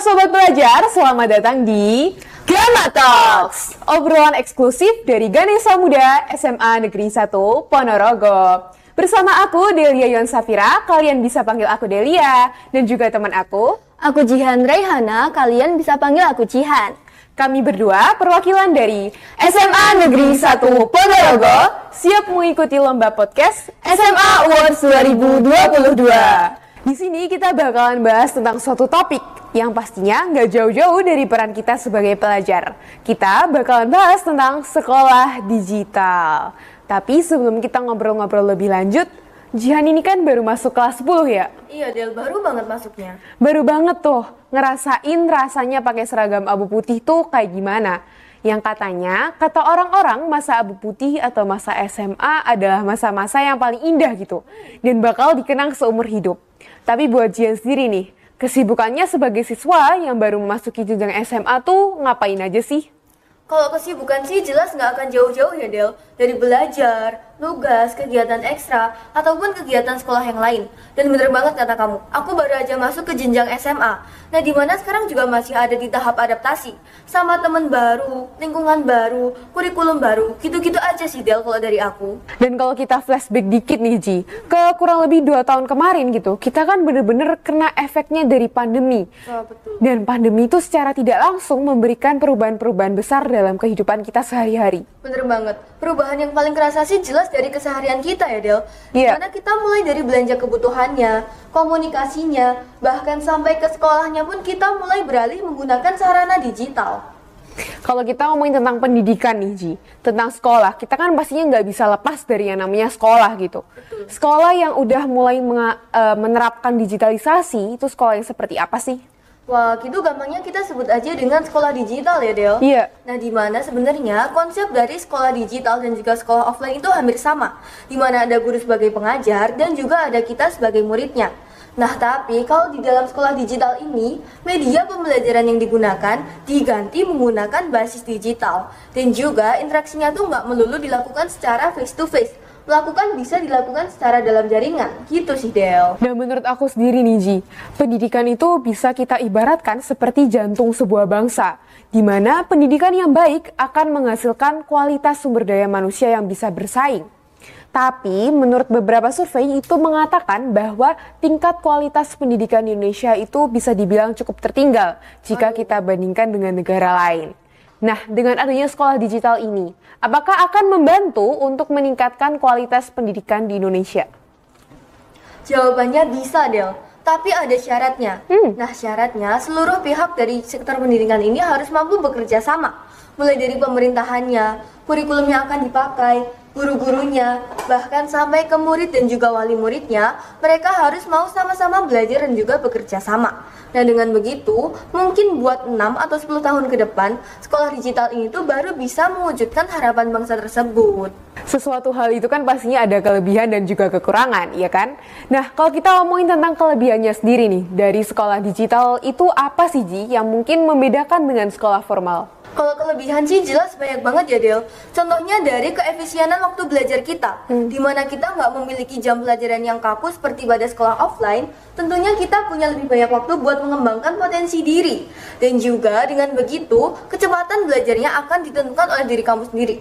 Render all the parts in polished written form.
Sobat Pelajar, selamat datang di Gama Talks, obrolan eksklusif dari Ganesha Muda SMA Negeri 1 Ponorogo. Bersama aku, Delia Yon Safira, kalian bisa panggil aku Delia, dan juga teman aku Jihan Raihana, kalian bisa panggil aku Cihan. Kami berdua perwakilan dari SMA Negeri 1 Ponorogo, siap mengikuti lomba podcast SMA Awards 2022. Di sini kita bakalan bahas tentang suatu topik yang pastinya nggak jauh-jauh dari peran kita sebagai pelajar. Kita bakalan bahas tentang sekolah digital. Tapi sebelum kita ngobrol-ngobrol lebih lanjut, Jihan ini kan baru masuk kelas 10 ya? Iya Del, baru banget masuknya. Baru banget tuh, ngerasain rasanya pakai seragam abu putih tuh kayak gimana. Yang katanya, kata orang-orang masa abu putih atau masa SMA adalah masa-masa yang paling indah gitu. Dan bakal dikenang seumur hidup. Tapi buat Jihan sendiri nih, kesibukannya sebagai siswa yang baru memasuki jenjang SMA tuh ngapain aja sih? Kalau kesibukan sih jelas nggak akan jauh-jauh ya Del. Dari belajar, tugas, kegiatan ekstra, ataupun kegiatan sekolah yang lain. Dan bener banget kata kamu, aku baru aja masuk ke jenjang SMA. Nah dimana sekarang juga masih ada di tahap adaptasi. Sama teman baru, lingkungan baru, kurikulum baru, gitu-gitu aja sih Del kalau dari aku. Dan kalau kita flashback dikit nih Ji, ke kurang lebih 2 tahun kemarin gitu, kita kan bener-bener kena efeknya dari pandemi. Oh, betul. Dan pandemi itu secara tidak langsung memberikan perubahan-perubahan besar dalam kehidupan kita sehari-hari. Bener banget. Perubahan yang paling kerasa sih jelas dari keseharian kita ya Del. Iya. Karena kita mulai dari belanja kebutuhannya, komunikasinya, bahkan sampai ke sekolahnya pun kita mulai beralih menggunakan sarana digital. Kalau kita ngomongin tentang pendidikan nih Ji, tentang sekolah, kita kan pastinya nggak bisa lepas dari yang namanya sekolah gitu. Betul. Sekolah yang udah mulai menerapkan digitalisasi, itu sekolah yang seperti apa sih? Wah, gitu gampangnya kita sebut aja dengan sekolah digital ya Del. Iya. Nah, di mana sebenarnya konsep dari sekolah digital dan juga sekolah offline itu hampir sama. Di mana ada guru sebagai pengajar dan juga ada kita sebagai muridnya. Nah, tapi kalau di dalam sekolah digital ini, media pembelajaran yang digunakan diganti menggunakan basis digital. Dan juga interaksinya tuh nggak melulu dilakukan secara face to face. Melakukan bisa dilakukan secara dalam jaringan, gitu sih Del. Dan menurut aku sendiri nih Ji, pendidikan itu bisa kita ibaratkan seperti jantung sebuah bangsa, di mana pendidikan yang baik akan menghasilkan kualitas sumber daya manusia yang bisa bersaing. Tapi menurut beberapa survei itu mengatakan bahwa tingkat kualitas pendidikan di Indonesia itu bisa dibilang cukup tertinggal jika kita bandingkan dengan negara lain. Nah, dengan adanya sekolah digital ini, apakah akan membantu untuk meningkatkan kualitas pendidikan di Indonesia? Jawabannya bisa Del, tapi ada syaratnya. Nah syaratnya seluruh pihak dari sektor pendidikan ini harus mampu bekerja sama. Mulai dari pemerintahannya, kurikulum yang akan dipakai, guru-gurunya, bahkan sampai ke murid dan juga wali muridnya, mereka harus mau sama-sama belajar dan juga bekerja sama. Nah dengan begitu, mungkin buat 6 atau 10 tahun ke depan, sekolah digital ini tuh baru bisa mewujudkan harapan bangsa tersebut. Sesuatu hal itu kan pastinya ada kelebihan dan juga kekurangan, ya kan? Nah, kalau kita ngomongin tentang kelebihannya sendiri nih, dari sekolah digital itu apa sih Ji yang mungkin membedakan dengan sekolah formal? Kalau kelebihan sih jelas banyak banget ya Del. Contohnya dari keefisienan waktu belajar kita, di mana kita nggak memiliki jam pelajaran yang kaku seperti pada sekolah offline. Tentunya kita punya lebih banyak waktu buat mengembangkan potensi diri. Dan juga dengan begitu, kecepatan belajarnya akan ditentukan oleh diri kamu sendiri.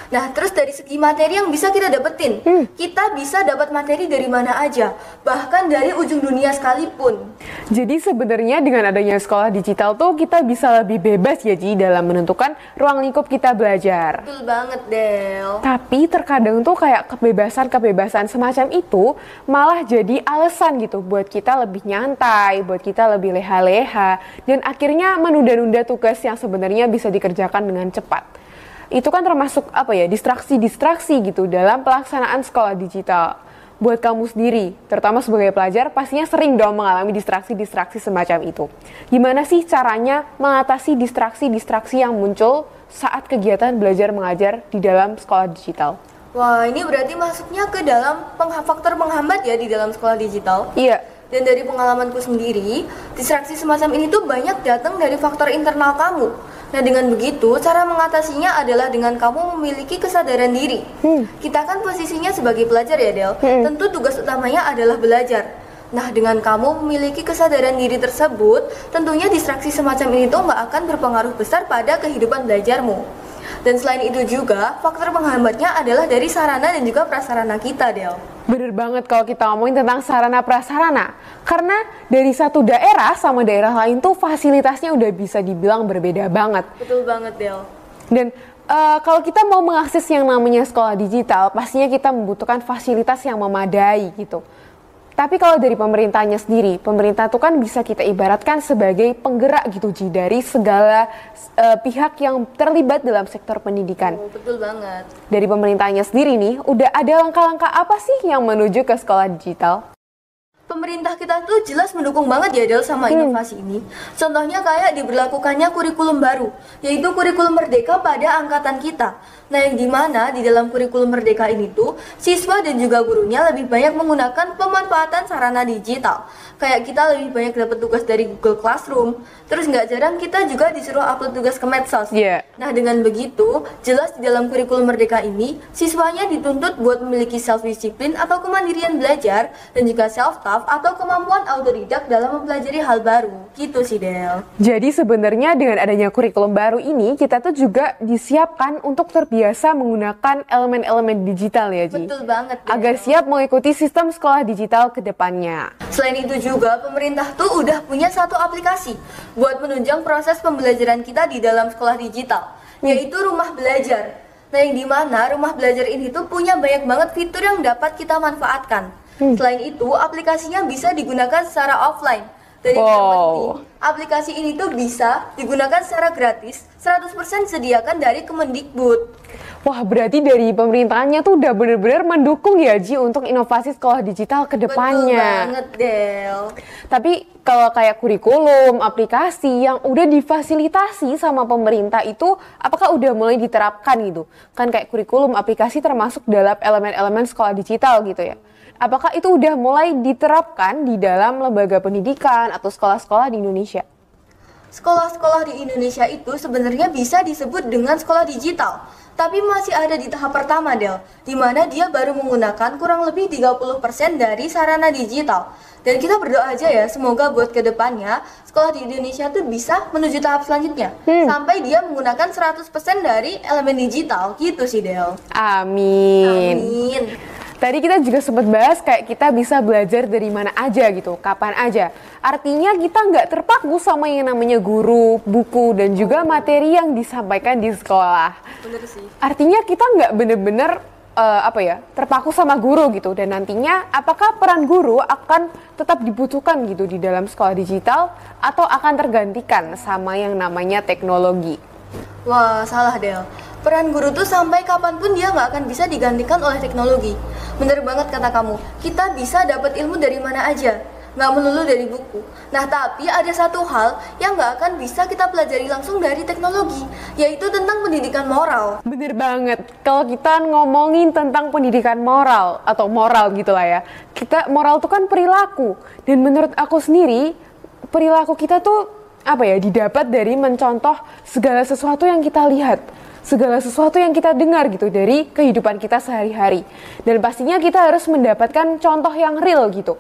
Nah, terus dari segi materi yang bisa kita dapetin, kita bisa dapat materi dari mana aja, bahkan dari ujung dunia sekalipun. Jadi sebenarnya dengan adanya sekolah digital tuh kita bisa lebih bebas ya Ji dalam menentukan ruang lingkup kita belajar. Betul banget Del. Tapi terkadang tuh kayak kebebasan semacam itu malah jadi alasan gitu buat kita lebih nyantai, buat kita lebih leha-leha, dan akhirnya menunda-nunda tugas yang sebenarnya bisa dikerjakan dengan cepat. Itu kan termasuk distraksi-distraksi gitu dalam pelaksanaan sekolah digital. Buat kamu sendiri, terutama sebagai pelajar, pastinya sering dong mengalami distraksi-distraksi semacam itu. Gimana sih caranya mengatasi distraksi-distraksi yang muncul saat kegiatan belajar mengajar di dalam sekolah digital? Wah, ini berarti masuknya ke dalam faktor penghambat ya di dalam sekolah digital? Iya. Dan dari pengalamanku sendiri, distraksi semacam ini tuh banyak datang dari faktor internal kamu. Nah dengan begitu, cara mengatasinya adalah dengan kamu memiliki kesadaran diri. Kita kan posisinya sebagai pelajar ya Del, tentu tugas utamanya adalah belajar. Nah, dengan kamu memiliki kesadaran diri tersebut, tentunya distraksi semacam ini tuh nggak akan berpengaruh besar pada kehidupan belajarmu. Dan selain itu juga, faktor penghambatnya adalah dari sarana dan juga prasarana kita, Del. Bener banget kalau kita ngomongin tentang sarana prasarana. Karena dari satu daerah sama daerah lain tuh fasilitasnya udah bisa dibilang berbeda banget. Betul banget, Del. Dan kalau kita mau mengakses yang namanya sekolah digital, pastinya kita membutuhkan fasilitas yang memadai gitu. Tapi kalau dari pemerintahnya sendiri, pemerintah itu kan bisa kita ibaratkan sebagai penggerak gitu Ji, dari segala pihak yang terlibat dalam sektor pendidikan. Oh, betul banget. Dari pemerintahnya sendiri nih, udah ada langkah-langkah apa sih yang menuju ke sekolah digital? Pemerintah kita tuh jelas mendukung banget ya Del sama inovasi ini. Contohnya kayak diberlakukannya kurikulum baru, yaitu kurikulum merdeka pada angkatan kita. Nah, yang dimana di dalam kurikulum merdeka ini tuh siswa dan juga gurunya lebih banyak menggunakan pemanfaatan sarana digital. Kayak kita lebih banyak dapat tugas dari Google Classroom. Terus nggak jarang kita juga disuruh upload tugas ke medsos. Nah, dengan begitu jelas di dalam kurikulum merdeka ini siswanya dituntut buat memiliki self disiplin atau kemandirian belajar dan juga self taught atau kemampuan autodidak dalam mempelajari hal baru. Gitu sih, Del. Jadi sebenarnya dengan adanya kurikulum baru ini, kita tuh juga disiapkan untuk terbiasa menggunakan elemen-elemen digital ya, Ji. Betul banget, Del. Agar siap mengikuti sistem sekolah digital ke depannya. Selain itu juga, pemerintah tuh udah punya satu aplikasi buat menunjang proses pembelajaran kita di dalam sekolah digital, yaitu Rumah Belajar. Nah, yang dimana Rumah Belajar ini tuh punya banyak banget fitur yang dapat kita manfaatkan. Selain itu, aplikasinya bisa digunakan secara offline. Dan yang terpenting, aplikasi ini tuh bisa digunakan secara gratis, 100% disediakan dari Kemendikbud. Wah, berarti dari pemerintahannya tuh udah bener-bener mendukung ya, Ji, untuk inovasi sekolah digital ke depannya. Betul banget, Del. Tapi kalau kayak kurikulum, aplikasi yang udah difasilitasi sama pemerintah itu, apakah udah mulai diterapkan gitu? Kan kayak kurikulum, aplikasi termasuk dalam elemen-elemen sekolah digital gitu ya. Apakah itu udah mulai diterapkan di dalam lembaga pendidikan atau sekolah-sekolah di Indonesia? Sekolah-sekolah di Indonesia itu sebenarnya bisa disebut dengan sekolah digital, tapi masih ada di tahap pertama, Del, di mana dia baru menggunakan kurang lebih 30% dari sarana digital. Dan kita berdoa aja ya, semoga buat kedepannya sekolah di Indonesia tuh bisa menuju tahap selanjutnya, sampai dia menggunakan 100% dari elemen digital, gitu sih, Del. Amin. Amin. Tadi kita juga sempat bahas kayak kita bisa belajar dari mana aja gitu, kapan aja. Artinya kita nggak terpaku sama yang namanya guru, buku, dan juga materi yang disampaikan di sekolah. Bener sih. Artinya kita nggak bener-bener terpaku sama guru gitu. Dan nantinya apakah peran guru akan tetap dibutuhkan gitu di dalam sekolah digital atau akan tergantikan sama yang namanya teknologi? Wah, salah, Del. Peran guru tuh sampai kapanpun dia nggak akan bisa digantikan oleh teknologi. Bener banget kata kamu, kita bisa dapat ilmu dari mana aja, nggak melulu dari buku. Nah, tapi ada satu hal yang nggak akan bisa kita pelajari langsung dari teknologi, yaitu tentang pendidikan moral. Bener banget, kalau kita ngomongin tentang pendidikan moral, atau moral gitu lah ya, moral tuh kan perilaku. Dan menurut aku sendiri, perilaku kita tuh didapat dari mencontoh segala sesuatu yang kita lihat, segala sesuatu yang kita dengar gitu dari kehidupan kita sehari-hari. Dan pastinya kita harus mendapatkan contoh yang real gitu.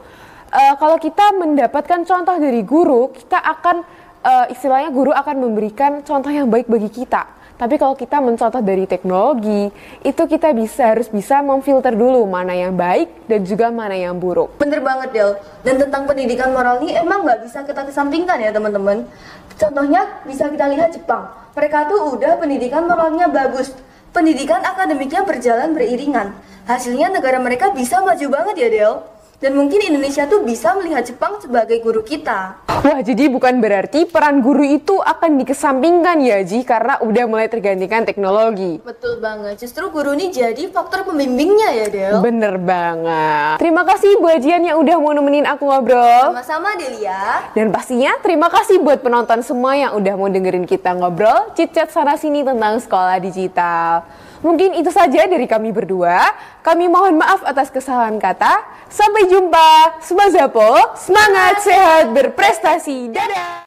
Kalau kita mendapatkan contoh dari guru, kita akan istilahnya guru akan memberikan contoh yang baik bagi kita. Tapi kalau kita mencontoh dari teknologi, itu kita harus bisa memfilter dulu mana yang baik dan juga mana yang buruk. Bener banget, Del. Dan tentang pendidikan moral ini emang nggak bisa kita kesampingkan ya, teman-teman. Contohnya bisa kita lihat Jepang. Mereka tuh udah pendidikan moralnya bagus. Pendidikan akademiknya berjalan beriringan. Hasilnya negara mereka bisa maju banget ya, Del. Dan mungkin Indonesia tuh bisa melihat Jepang sebagai guru kita. Wah, jadi bukan berarti peran guru itu akan dikesampingkan ya, Ji, karena udah mulai tergantikan teknologi. Betul banget, justru guru ini jadi faktor pembimbingnya ya, Del. Bener banget. Terima kasih buat Jian yang udah mau nemenin aku ngobrol. Sama-sama, Delia. Dan pastinya terima kasih buat penonton semua yang udah mau dengerin kita ngobrol, chit-chat sana-sini tentang sekolah digital. Mungkin itu saja dari kami berdua. Kami mohon maaf atas kesalahan kata. Sampai jumpa. Smazapo, semangat, sehat, berprestasi. Dadah!